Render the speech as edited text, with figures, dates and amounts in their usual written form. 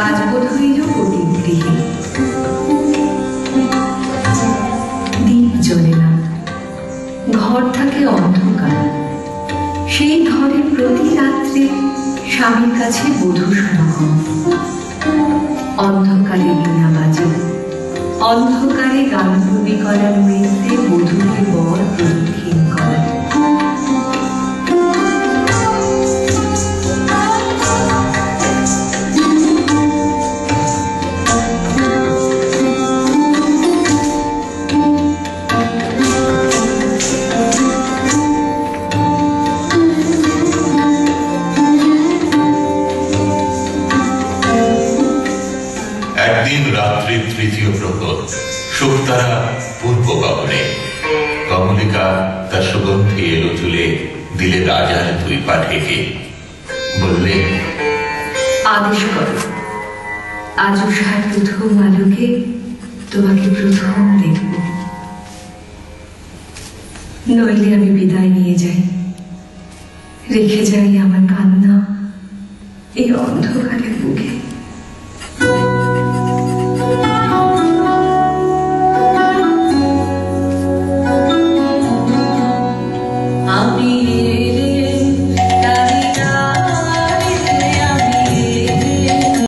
রাজবোধ হইল প্রদীপগৃহে। দীপ জ্বলে না, ঘর থাকে অন্ধকার। সেই ঘরে প্রতি রাত্রে স্বামীর কাছে বধূ সমাগম। অন্ধকারে বীণা বাজে, অন্ধকারে গানভূমি করা নৃত্যে বধূকে বর প্রদক্ষিণ করে। একদিন রাত্রির তৃতীয় প্রহর, শুকতারা পূর্ব গগনে। কমলিকা তার সুগন্ধি এলো চুলে দিলে রাজার দুই পা ঢেকে। বললে, আদেশ করো, আজ উষার প্রথম আলোকে তোমাকে প্রথম দেখব, নইলে আমি বিদায় নিয়ে যাই, রেখে যাই আমার কান্না এই অন্ধকারের বুকে।